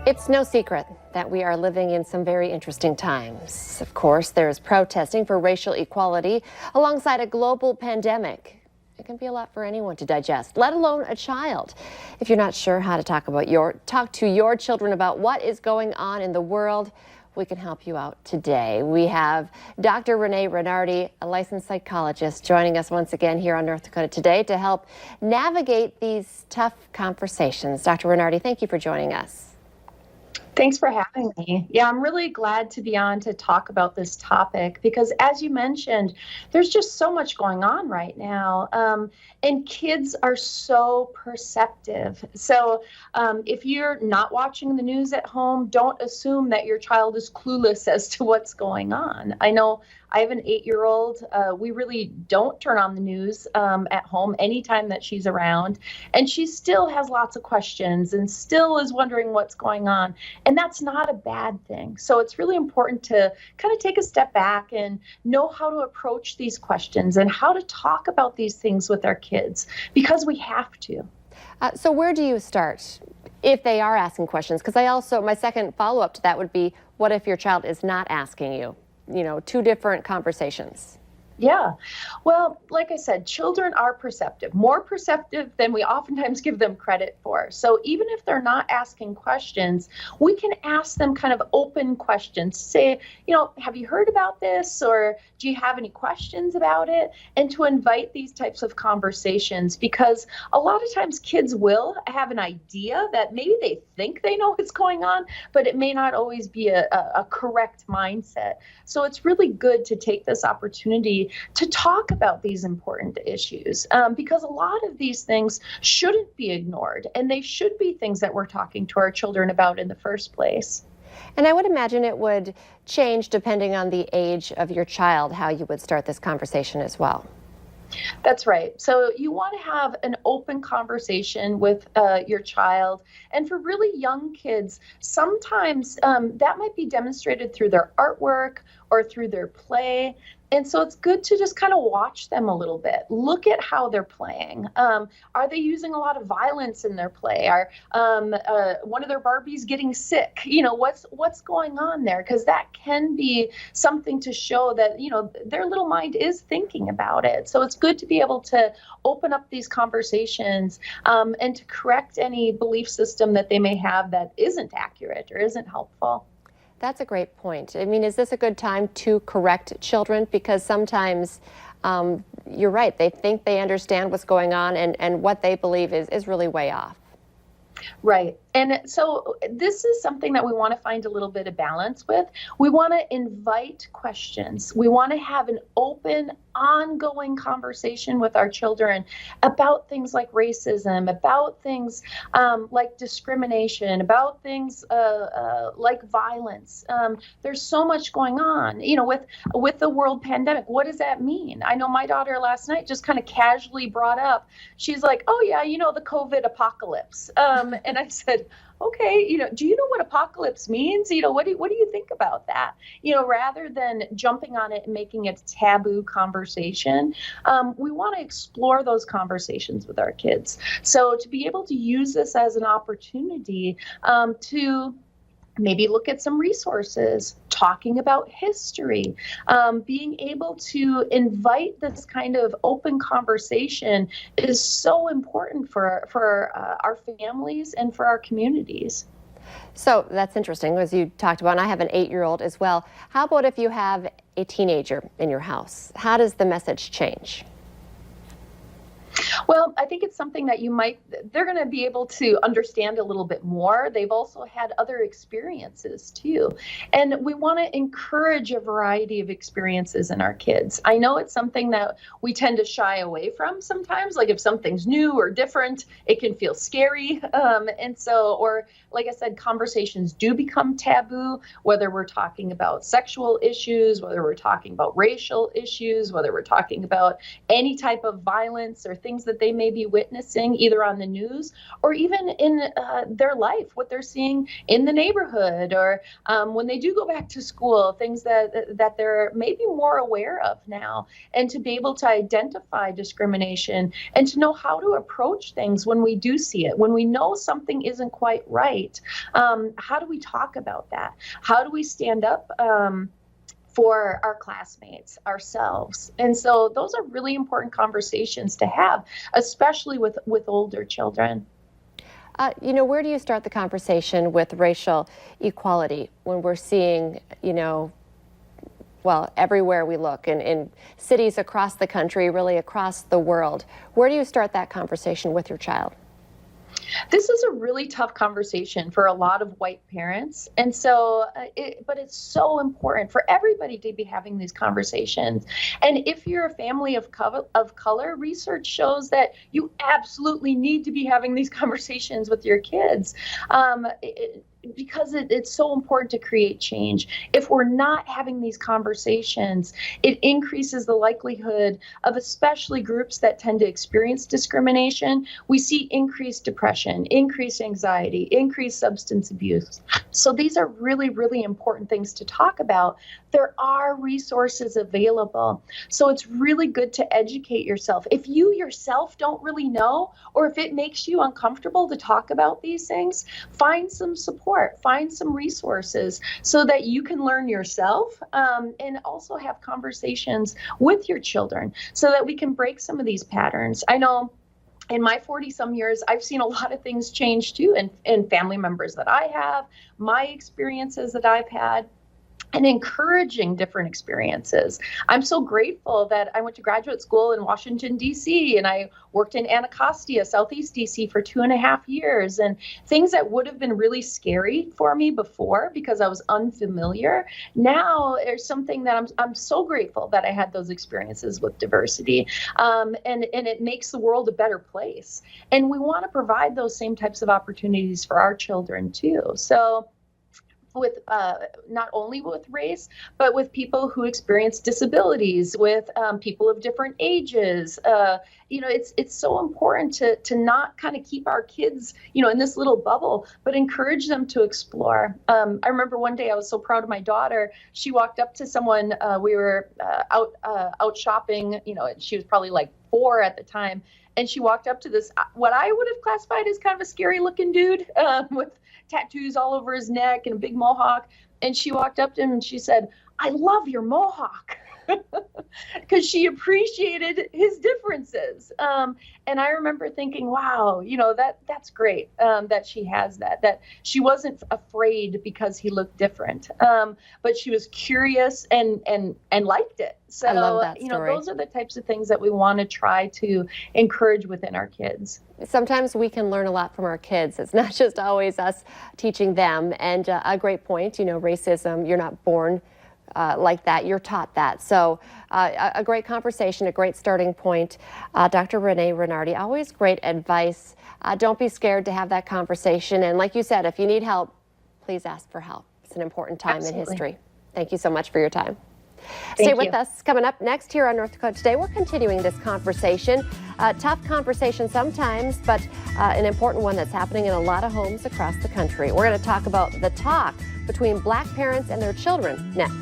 It's no secret that we are living in some very interesting times. Of course, there is protesting for racial equality alongside a global pandemic. It can be a lot for anyone to digest, let alone a child. If you're not sure how to talk to your children about what is going on in the world, we can help you out today. We have Dr. Bernardi, a licensed psychologist, joining us once again here on North Dakota Today to help navigate these tough conversations. Dr. Bernardi, thank you for joining us. Thanks for having me. Yeah, I'm really glad to be on to talk about this topic because, as you mentioned, there's just so much going on right now. And kids are so perceptive. So if you're not watching the news at home, don't assume that your child is clueless as to what's going on. I know I have an 8-year-old. We really don't turn on the news at home anytime that she's around. And she still has lots of questions and still is wondering what's going on. And that's not a bad thing. So it's really important to kind of take a step back and know how to approach these questions and how to talk about these things with our kids, because we have to. So where do you start if they are asking questions? Because my second follow-up to that would be, what if your child is not asking you? You know, two different conversations. Yeah. Well, like I said, children are perceptive, more perceptive than we oftentimes give them credit for. So even if they're not asking questions, we can ask them kind of open questions. Say, have you heard about this? Or do you have any questions about it? And to invite these types of conversations, because a lot of times kids will have an idea that maybe they think they know what's going on, but it may not always be a correct mindset. So it's really good to take this opportunity to talk about these important issues, because a lot of these things shouldn't be ignored, and they should be things that we're talking to our children about in the first place. And I would imagine it would change depending on the age of your child, how you would start this conversation as well. That's right. So you want to have an open conversation with your child. And for really young kids, sometimes that might be demonstrated through their artwork or through their play. And so it's good to just kind of watch them a little bit. Look at how they're playing. Are they using a lot of violence in their play? Are one of their Barbies getting sick? What's going on there? Because that can be something to show that, their little mind is thinking about it. So it's good to be able to open up these conversations and to correct any belief system that they may have that isn't accurate or isn't helpful. That's a great point. I mean, is this a good time to correct children? Because sometimes you're right, they think they understand what's going on, and what they believe is really way off. Right. And so this is something that we want to find a little bit of balance with. We want to invite questions. We want to have an open, ongoing conversation with our children about things like racism, about things like discrimination, about things like violence. There's so much going on, with the world pandemic. What does that mean? I know my daughter last night just kind of casually brought up, she's like, oh yeah, the COVID apocalypse. And I said, okay, do you know what apocalypse means? What do you think about that? Rather than jumping on it and making it a taboo conversation, we want to explore those conversations with our kids. So to be able to use this as an opportunity to maybe look at some resources, talking about history, being able to invite this kind of open conversation is so important for our families and for our communities. So that's interesting, as you talked about, and I have an 8-year-old as well. How about if you have a teenager in your house? How does the message change? Well, I think it's something that they're going to be able to understand a little bit more. They've also had other experiences too. And we want to encourage a variety of experiences in our kids. I know it's something that we tend to shy away from sometimes, like if something's new or different, it can feel scary. Or like I said, conversations do become taboo, whether we're talking about sexual issues, whether we're talking about racial issues, whether we're talking about any type of violence or things that they may be witnessing either on the news or even in their life, what they're seeing in the neighborhood, or when they do go back to school, things that they're maybe more aware of now, and to be able to identify discrimination and to know how to approach things when we do see it, when we know something isn't quite right. How do we talk about that? How do we stand up for our classmates, ourselves? And so those are really important conversations to have, especially with older children. Where do you start the conversation with racial equality when we're seeing, well, everywhere we look, in cities across the country, really across the world? Where do you start that conversation with your child? This is a really tough conversation for a lot of white parents. And so, but it's so important for everybody to be having these conversations. And if you're a family of color, research shows that you absolutely need to be having these conversations with your kids. Because it's so important to create change. If we're not having these conversations, it increases the likelihood of, especially groups that tend to experience discrimination. We see increased depression, increased anxiety, increased substance abuse. So these are really, really important things to talk about. There are resources available. So it's really good to educate yourself. If you yourself don't really know, or if it makes you uncomfortable to talk about these things, find some support, find some resources so that you can learn yourself, and also have conversations with your children so that we can break some of these patterns. I know in my 40-some years, I've seen a lot of things change too, in family members that I have, my experiences that I've had, and encouraging different experiences. I'm so grateful that I went to graduate school in Washington, D.C., and I worked in Anacostia, Southeast D.C. for 2.5 years, and things that would have been really scary for me before because I was unfamiliar. Now there's something that I'm so grateful that I had those experiences with diversity, and it makes the world a better place. And we want to provide those same types of opportunities for our children too. So with not only with race, but with people who experience disabilities, with people of different ages. It's so important to not kind of keep our kids, in this little bubble, but encourage them to explore. I remember one day I was so proud of my daughter. She walked up to someone. We were out shopping. She was probably like 4 at the time. And she walked up to this, what I would have classified as kind of a scary looking dude with tattoos all over his neck and a big mohawk. And she walked up to him and she said, "I love your mohawk." Because she appreciated his differences. And I remember thinking, wow, that's great that she has that she wasn't afraid because he looked different, but she was curious and liked it. So, I love that story. Those are the types of things that we want to try to encourage within our kids. Sometimes we can learn a lot from our kids. It's not just always us teaching them. And a great point, racism, you're not born like that, you're taught that. So a great conversation, a great starting point. Dr. Renee Bernardi, always great advice. Don't be scared to have that conversation. And like you said, if you need help, please ask for help. It's an important time in history. Thank you so much for your time. Stay with us. Coming up next here on North Dakota Today, we're continuing this conversation. Tough conversation sometimes, but an important one that's happening in a lot of homes across the country. We're going to talk about the talk between Black parents and their children next.